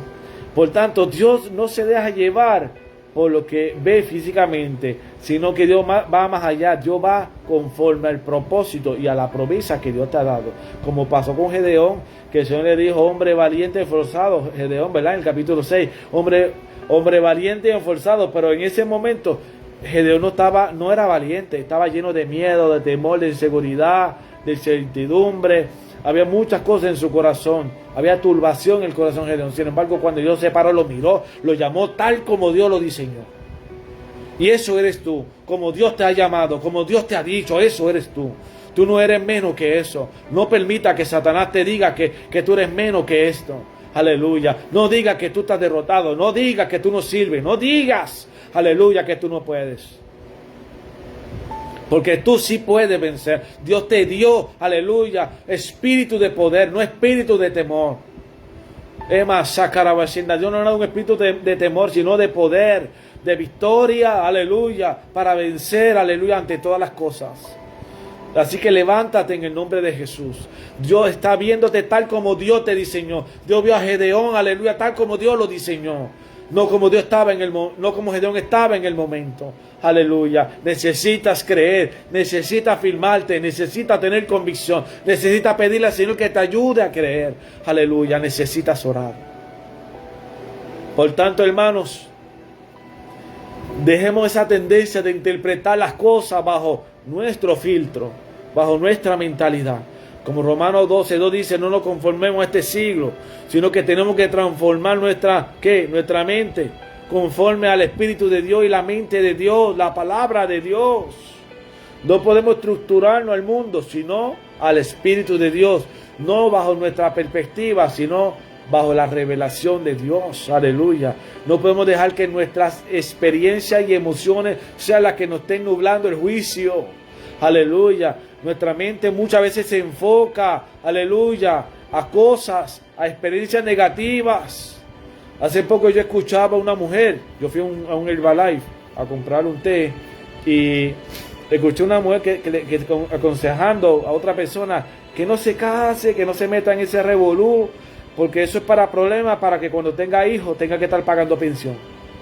Por tanto, Dios no se deja llevar por lo que ve físicamente, sino que Dios va más allá. Dios va conforme al propósito y a la promesa que Dios te ha dado, como pasó con Gedeón, que el Señor le dijo: hombre valiente y esforzado. Gedeón, ¿verdad? En el capítulo 6, hombre valiente y esforzado. Pero en ese momento Gedeón no era valiente, estaba lleno de miedo, de temor, de inseguridad, de incertidumbre. Había muchas cosas en su corazón, había turbación en el corazón de Gedeón. Sin embargo, cuando Dios se paró, lo miró, lo llamó tal como Dios lo diseñó. Y eso eres tú, como Dios te ha llamado, como Dios te ha dicho, eso eres tú. Tú no eres menos que eso. No permita que Satanás te diga que tú eres menos que esto. Aleluya. No digas que tú estás derrotado, no digas que tú no sirves, no digas, aleluya, que tú no puedes. Porque tú sí puedes vencer. Dios te dio, aleluya, espíritu de poder, no espíritu de temor. Dios no da un espíritu de temor, sino de poder, de victoria, aleluya, para vencer, aleluya, ante todas las cosas. Así que levántate en el nombre de Jesús. Dios está viéndote tal como Dios te diseñó. Dios vio a Gedeón, aleluya, tal como Dios lo diseñó. No como Gedeón estaba en el momento. Aleluya. Necesitas creer, necesitas firmarte, necesitas tener convicción, necesitas pedirle al Señor que te ayude a creer. Aleluya. Necesitas orar. Por tanto, hermanos, dejemos esa tendencia de interpretar las cosas bajo nuestro filtro, bajo nuestra mentalidad. Como Romanos 12:2 dice: no nos conformemos a este siglo, sino que tenemos que transformar nuestra mente conforme al Espíritu de Dios y la mente de Dios, la palabra de Dios. No podemos estructurarnos al mundo, sino al Espíritu de Dios, no bajo nuestra perspectiva, sino bajo la revelación de Dios. Aleluya. No podemos dejar que nuestras experiencias y emociones sean las que nos estén nublando el juicio. Aleluya. Nuestra mente muchas veces se enfoca, aleluya, a cosas, a experiencias negativas. Hace poco yo escuchaba a una mujer, yo fui a un Herbalife a comprar un té y escuché a una mujer que aconsejando a otra persona que no se case, que no se meta en ese revolú, porque eso es para problemas, para que cuando tenga hijos tenga que estar pagando pensión.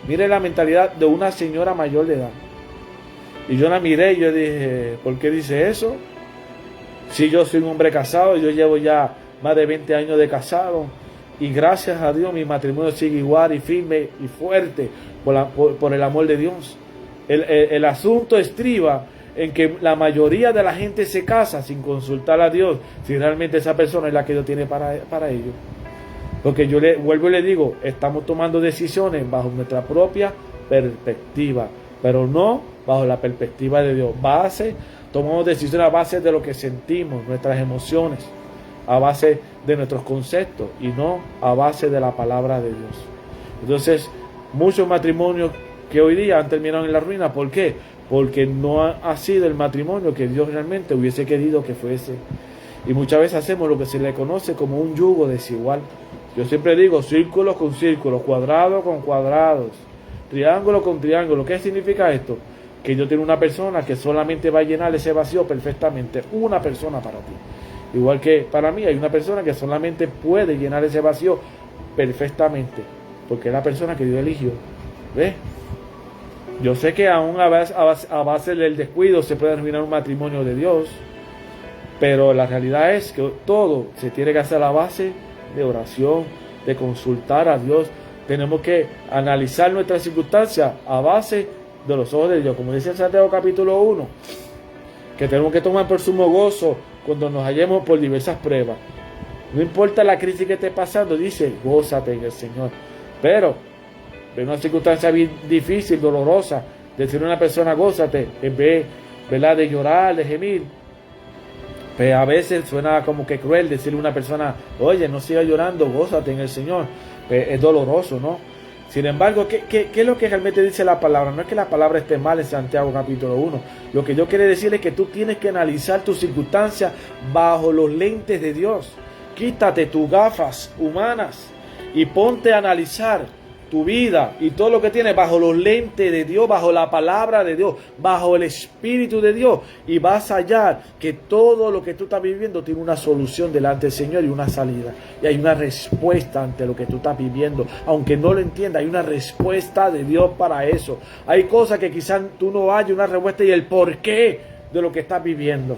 Mire la mentalidad de una señora mayor de edad. Y yo la miré y yo dije: ¿por qué dice eso? Si yo soy un hombre casado, yo llevo ya más de 20 años de casado y gracias a Dios mi matrimonio sigue igual y firme y fuerte por el amor de Dios. El asunto estriba en que la mayoría de la gente se casa sin consultar a Dios si realmente esa persona es la que Dios tiene para ellos. Porque yo vuelvo y le digo, estamos tomando decisiones bajo nuestra propia perspectiva, pero no bajo la perspectiva de Dios. Tomamos decisiones a base de lo que sentimos, nuestras emociones, a base de nuestros conceptos y no a base de la palabra de Dios. Entonces, muchos matrimonios que hoy día han terminado en la ruina, ¿por qué? Porque no ha sido el matrimonio que Dios realmente hubiese querido que fuese. Y muchas veces hacemos lo que se le conoce como un yugo desigual. Yo siempre digo círculos con círculos, cuadrados con cuadrados, triángulo con triángulo. ¿Qué significa esto? Que yo tengo una persona que solamente va a llenar ese vacío perfectamente. Una persona para ti. Igual que para mí hay una persona que solamente puede llenar ese vacío perfectamente. Porque es la persona que Dios eligió. ¿Ves? Yo sé que aún a base del descuido se puede arruinar un matrimonio de Dios. Pero la realidad es que todo se tiene que hacer a la base de oración, de consultar a Dios. Tenemos que analizar nuestras circunstancias a base de los ojos de Dios. Como dice en Santiago capítulo 1, que tenemos que tomar por sumo gozo cuando nos hallemos por diversas pruebas. No importa la crisis que esté pasando, dice, gózate en el Señor. Pero, en una circunstancia difícil, dolorosa, decirle a una persona, gózate, en vez, ¿verdad?, de llorar, de gemir. Pero a veces suena como que cruel decirle a una persona, oye, no sigas llorando, gózate en el Señor. Es doloroso, ¿no? Sin embargo, ¿qué es lo que realmente dice la palabra? No es que la palabra esté mal en Santiago capítulo 1. Lo que yo quiero decir es que tú tienes que analizar tus circunstancias bajo los lentes de Dios. Quítate tus gafas humanas y ponte a analizar tu vida y todo lo que tienes bajo los lentes de Dios, bajo la palabra de Dios, bajo el Espíritu de Dios, y vas a hallar que todo lo que tú estás viviendo tiene una solución delante del Señor y una salida, y hay una respuesta ante lo que tú estás viviendo, aunque no lo entiendas, hay una respuesta de Dios para eso. Hay cosas que quizás tú no hayas una respuesta y el porqué de lo que estás viviendo.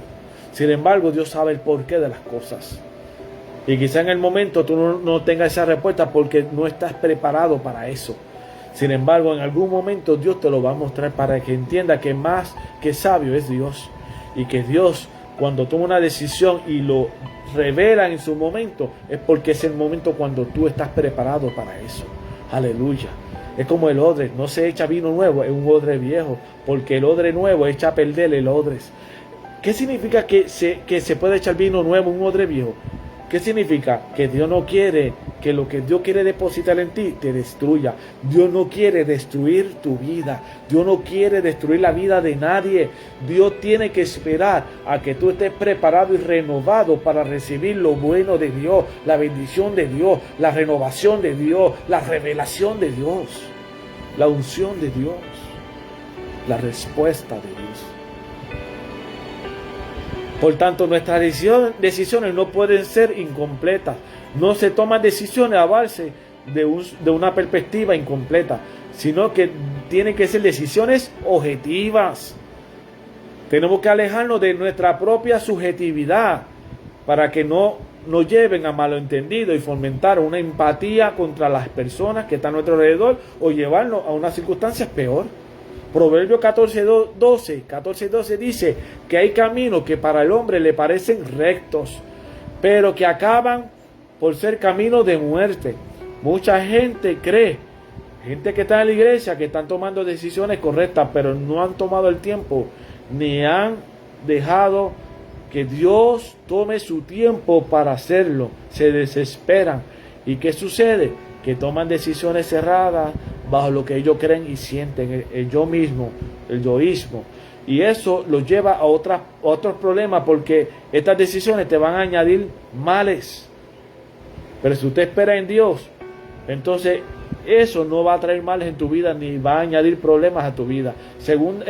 Sin embargo, Dios sabe el porqué de las cosas. Y quizá en el momento tú no tengas esa respuesta porque no estás preparado para eso. Sin embargo, en algún momento Dios te lo va a mostrar para que entienda que más que sabio es Dios. Y que Dios, cuando toma una decisión y lo revela en su momento, es porque es el momento cuando tú estás preparado para eso. Aleluya. Es como el odre, no se echa vino nuevo, es un odre viejo, porque el odre nuevo echa a perder el odre. ¿Qué significa que se puede echar vino nuevo en un odre viejo? ¿Qué significa? Que Dios no quiere que lo que Dios quiere depositar en ti te destruya. Dios no quiere destruir tu vida. Dios no quiere destruir la vida de nadie. Dios tiene que esperar a que tú estés preparado y renovado para recibir lo bueno de Dios, la bendición de Dios, la renovación de Dios, la revelación de Dios, la unción de Dios, la respuesta de Dios. Por tanto, nuestras decisiones no pueden ser incompletas. No se toman decisiones a base de una perspectiva incompleta, sino que tienen que ser decisiones objetivas. Tenemos que alejarnos de nuestra propia subjetividad para que no nos lleven a malentendido y fomentar una empatía contra las personas que están a nuestro alrededor o llevarnos a unas circunstancias peor. Proverbios 14:12 dice que hay caminos que para el hombre le parecen rectos, pero que acaban por ser caminos de muerte. Mucha gente cree, gente que está en la iglesia, que están tomando decisiones correctas, pero no han tomado el tiempo, ni han dejado que Dios tome su tiempo para hacerlo. Se desesperan. ¿Y qué sucede? Que toman decisiones cerradas bajo lo que ellos creen y sienten, el yo mismo, el yoísmo. Y eso los lleva a otros problemas, porque estas decisiones te van a añadir males. Pero si usted espera en Dios, entonces eso no va a traer males en tu vida, ni va a añadir problemas a tu vida. Según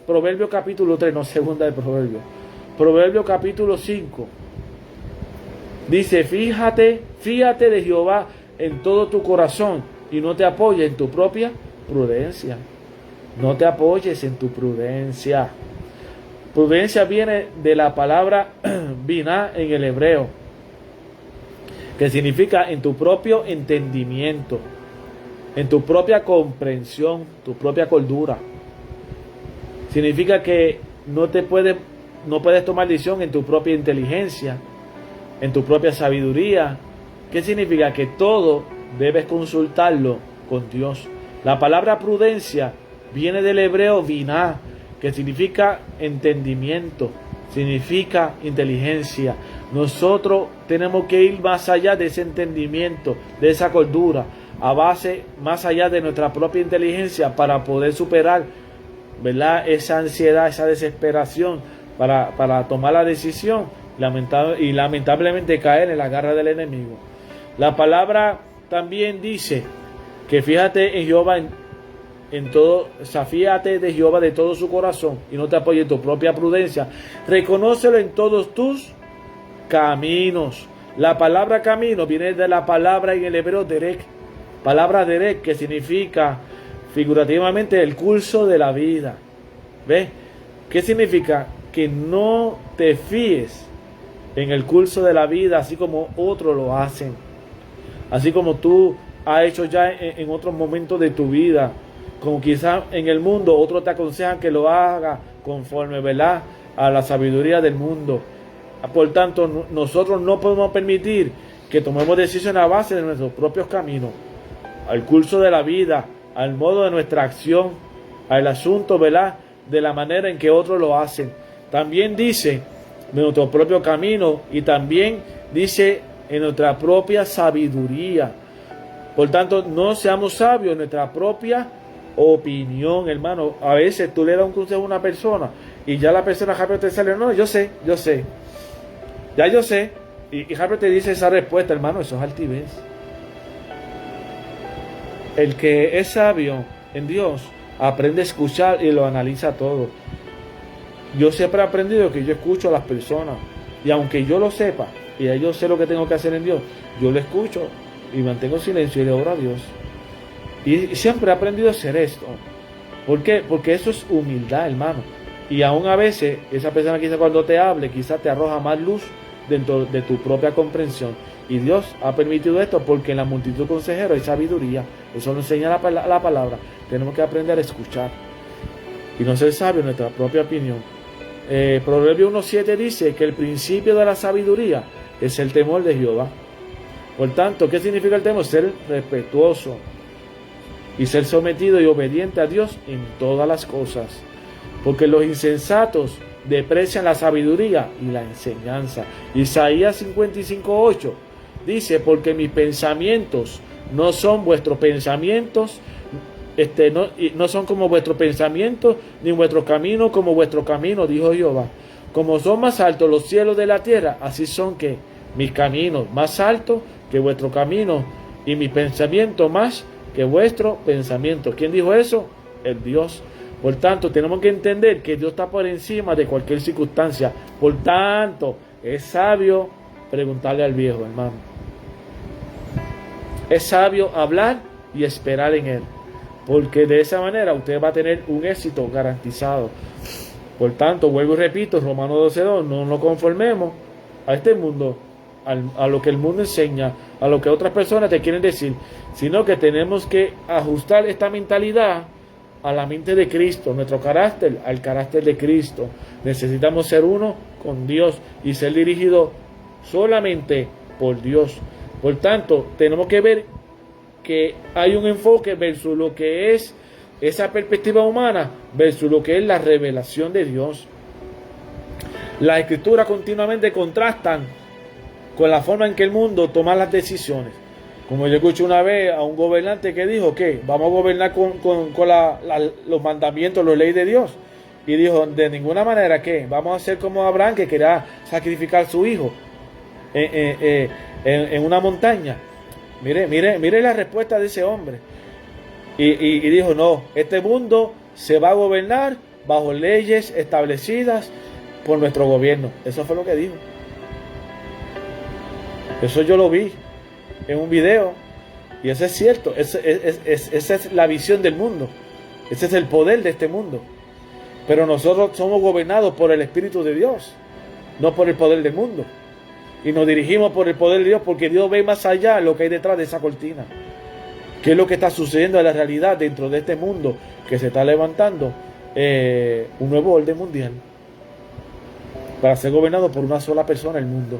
Proverbios capítulo 3, no segunda de Proverbios. Proverbios capítulo 5. Dice, fíjate de Jehová en todo tu corazón y no te apoyes en tu propia prudencia. No te apoyes en tu prudencia. Prudencia viene de la palabra biná en el hebreo, que significa en tu propio entendimiento, en tu propia comprensión, tu propia cordura. Significa que no puedes tomar decisión en tu propia inteligencia, en tu propia sabiduría. ¿Qué significa? Que todo debes consultarlo con Dios. La palabra prudencia viene del hebreo biná, que significa entendimiento, significa inteligencia. Nosotros tenemos que ir más allá de ese entendimiento, de esa cordura, más allá de nuestra propia inteligencia, para poder superar, ¿verdad?, esa ansiedad, esa desesperación, para tomar la decisión y lamentablemente caer en la garra del enemigo. La palabra también dice que fíjate en Jehová en todo, fíjate de Jehová de todo su corazón y no te apoyes en tu propia prudencia. Reconócelo en todos tus caminos. La palabra camino viene de la palabra en el hebreo derek. Palabra derek, que significa figurativamente el curso de la vida. ¿Ves? ¿Qué significa? Que no te fíes en el curso de la vida así como otros lo hacen, así como tú has hecho ya en otros momentos de tu vida, como quizás en el mundo otros te aconsejan que lo hagas conforme, ¿verdad?, a la sabiduría del mundo. Por tanto, nosotros no podemos permitir que tomemos decisiones a base de nuestros propios caminos, al curso de la vida, al modo de nuestra acción, al asunto, ¿verdad?, de la manera en que otros lo hacen. También dice de nuestro propio camino y también dice en nuestra propia sabiduría. Por tanto, no seamos sabios en nuestra propia opinión, hermano. A veces tú le das un consejo a una persona y ya la persona rápido te sale, no, yo sé, ya yo sé. Y rápido te dice esa respuesta, hermano, eso es altivez. El que es sabio en Dios aprende a escuchar y lo analiza todo. Yo siempre he aprendido que yo escucho a las personas y aunque yo lo sepa y ya yo sé lo que tengo que hacer en Dios, yo lo escucho y mantengo silencio y le oro a Dios. Y siempre he aprendido a hacer esto. ¿Por qué? Porque eso es humildad, hermano. Y aún a veces esa persona quizá cuando te hable, quizá te arroja más luz dentro de tu propia comprensión. Y Dios ha permitido esto porque en la multitud de consejeros hay sabiduría. Eso nos enseña la palabra. Tenemos que aprender a escuchar y no ser sabios en nuestra propia opinión. Proverbio 1:7 dice que el principio de la sabiduría es el temor de Jehová. Por tanto, ¿qué significa el temor? Ser respetuoso y ser sometido y obediente a Dios en todas las cosas. Porque los insensatos desprecian la sabiduría y la enseñanza. Isaías 55:8 dice, porque mis pensamientos no son vuestros pensamientos, no son como vuestros pensamientos, ni vuestros caminos como vuestro camino, dijo Jehová. Como son más altos los cielos de la tierra, así son que mis caminos más altos que vuestro camino, y mis pensamientos más que vuestro pensamiento. ¿Quién dijo eso? El Dios. Por tanto, tenemos que entender que Dios está por encima de cualquier circunstancia. Por tanto, es sabio preguntarle al viejo, hermano. Es sabio hablar y esperar en Él, porque de esa manera usted va a tener un éxito garantizado. Por tanto, vuelvo y repito, Romanos 12:2, no nos conformemos a este mundo, a lo que el mundo enseña, a lo que otras personas te quieren decir, sino que tenemos que ajustar esta mentalidad a la mente de Cristo, nuestro carácter al carácter de Cristo. Necesitamos ser uno con Dios y ser dirigidos solamente por Dios. Por tanto, tenemos que ver que hay un enfoque versus lo que es esa perspectiva humana versus lo que es la revelación de Dios. Las escrituras continuamente contrastan con la forma en que el mundo toma las decisiones. Como yo escuché una vez a un gobernante que dijo que vamos a gobernar con los mandamientos, las leyes de Dios. Y dijo, de ninguna manera que vamos a hacer como Abraham, que quería sacrificar a su hijo en una montaña. Mire la respuesta de ese hombre. Y dijo, no, este mundo se va a gobernar bajo leyes establecidas por nuestro gobierno. Eso fue lo que dijo. Eso yo lo vi en un video. Y eso es cierto. Esa es la visión del mundo. Ese es el poder de este mundo. Pero nosotros somos gobernados por el Espíritu de Dios, no por el poder del mundo. Y nos dirigimos por el poder de Dios porque Dios ve más allá de lo que hay detrás de esa cortina. ¿Qué es lo que está sucediendo en la realidad dentro de este mundo que se está levantando? Un nuevo orden mundial para ser gobernado por una sola persona, el mundo.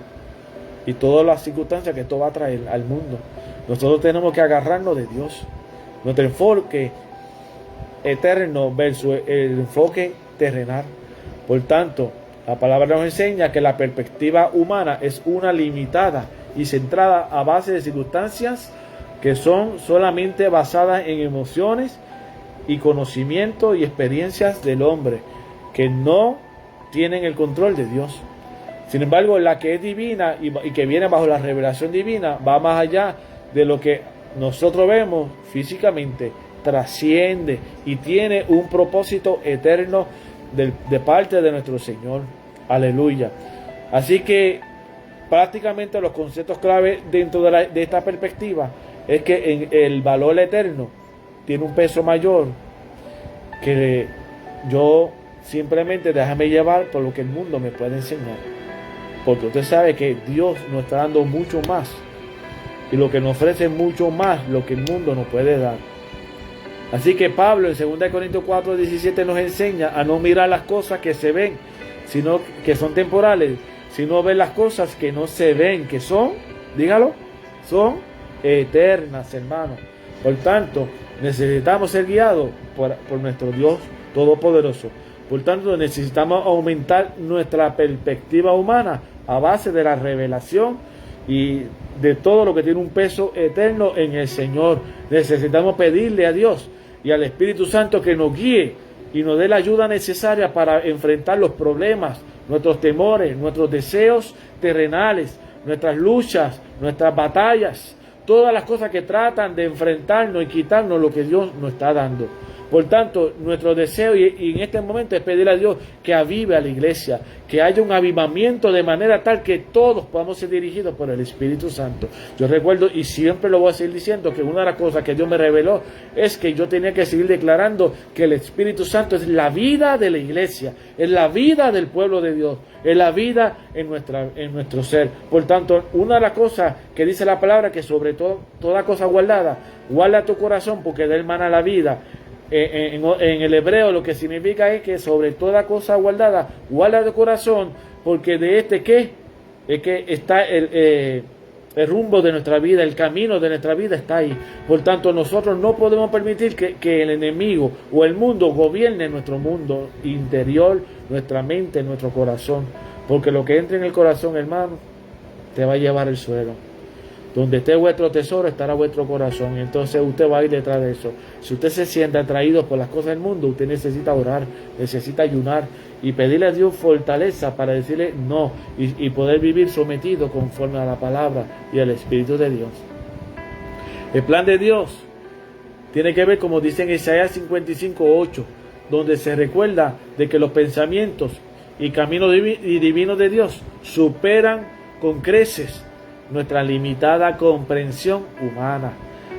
Y todas las circunstancias que esto va a traer al mundo. Nosotros tenemos que agarrarnos de Dios. Nuestro enfoque eterno versus el enfoque terrenal. Por tanto, la palabra nos enseña que la perspectiva humana es una limitada y centrada a base de circunstancias que son solamente basadas en emociones y conocimientos y experiencias del hombre, que no tienen el control de Dios. Sin embargo, la que es divina y que viene bajo la revelación divina va más allá de lo que nosotros vemos físicamente, trasciende y tiene un propósito eterno de parte de nuestro Señor. Aleluya. Así que prácticamente los conceptos clave dentro de esta perspectiva es que el valor eterno tiene un peso mayor que yo simplemente déjame llevar por lo que el mundo me puede enseñar. Porque usted sabe que Dios nos está dando mucho más y lo que nos ofrece mucho más lo que el mundo nos puede dar. Así que Pablo en 2 Corintios 4:17 nos enseña a no mirar las cosas que se ven, sino que son temporales, sino ver las cosas que no se ven, que son, dígalo, son eternas, hermano. Por tanto, necesitamos ser guiados por nuestro Dios Todopoderoso. Por tanto, necesitamos aumentar nuestra perspectiva humana a base de la revelación y de todo lo que tiene un peso eterno en el Señor. Necesitamos pedirle a Dios y al Espíritu Santo que nos guíe y nos dé la ayuda necesaria para enfrentar los problemas, nuestros temores, nuestros deseos terrenales, nuestras luchas, nuestras batallas, todas las cosas que tratan de enfrentarnos y quitarnos lo que Dios nos está dando. Por tanto, nuestro deseo y en este momento es pedir a Dios que avive a la iglesia, que haya un avivamiento de manera tal que todos podamos ser dirigidos por el Espíritu Santo. Yo recuerdo, y siempre lo voy a seguir diciendo, que una de las cosas que Dios me reveló es que yo tenía que seguir declarando que el Espíritu Santo es la vida de la iglesia, es la vida del pueblo de Dios, es la vida en nuestro ser. Por tanto, una de las cosas que dice la palabra, que sobre todo, toda cosa guardada, guarda tu corazón porque de él mana la vida. En el hebreo lo que significa es que sobre toda cosa guardada, guarda tu corazón, porque de este ¿qué? Es que está el rumbo de nuestra vida, el camino de nuestra vida está ahí. Por tanto, nosotros no podemos permitir que el enemigo o el mundo gobierne nuestro mundo interior, nuestra mente, nuestro corazón, porque lo que entra en el corazón, hermano, te va a llevar al suelo. Donde esté vuestro tesoro, estará vuestro corazón. Y entonces usted va a ir detrás de eso. Si usted se siente atraído por las cosas del mundo, usted necesita orar, necesita ayunar y pedirle a Dios fortaleza para decirle no y poder vivir sometido conforme a la palabra y al Espíritu de Dios. El plan de Dios tiene que ver, como dice en Isaías 55:8, donde se recuerda de que los pensamientos y caminos divinos de Dios superan con creces nuestra limitada comprensión humana.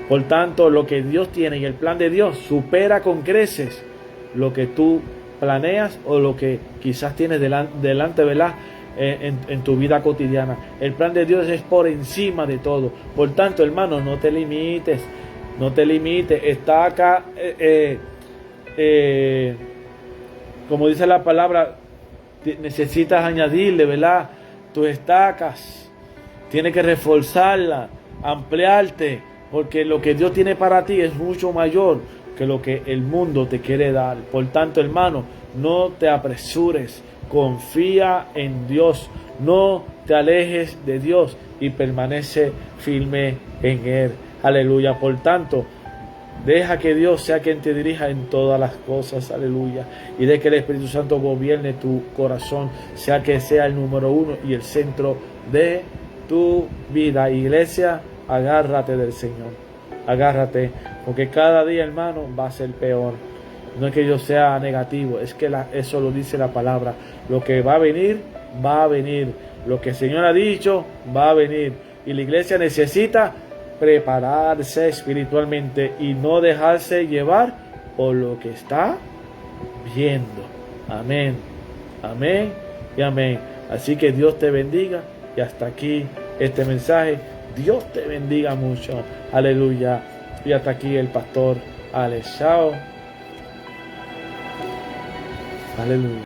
Por tanto, lo que Dios tiene y el plan de Dios supera con creces lo que tú planeas o lo que quizás tienes delante, ¿verdad? En tu vida cotidiana. El plan de Dios es por encima de todo. Por tanto, hermano, no te limites. No te limites. Está acá, como dice la palabra, necesitas añadirle, ¿verdad? Tus estacas. Tienes que reforzarla, ampliarte, porque lo que Dios tiene para ti es mucho mayor que lo que el mundo te quiere dar. Por tanto, hermano, no te apresures, confía en Dios, no te alejes de Dios y permanece firme en Él. Aleluya. Por tanto, deja que Dios sea quien te dirija en todas las cosas, aleluya. Y de que el Espíritu Santo gobierne tu corazón, sea que sea el número uno y el centro de tu vida. Iglesia, agárrate del Señor, agárrate, porque cada día, hermano, va a ser peor. No es que yo sea negativo, es que eso lo dice la palabra. Lo que va a venir, va a venir. Lo que el Señor ha dicho, va a venir. Y la iglesia necesita prepararse espiritualmente y no dejarse llevar por lo que está viendo. Amén, amén y amén. Así que Dios te bendiga. Y hasta aquí este mensaje. Dios te bendiga mucho. Aleluya. Y hasta aquí el pastor Alex. Chao. Aleluya.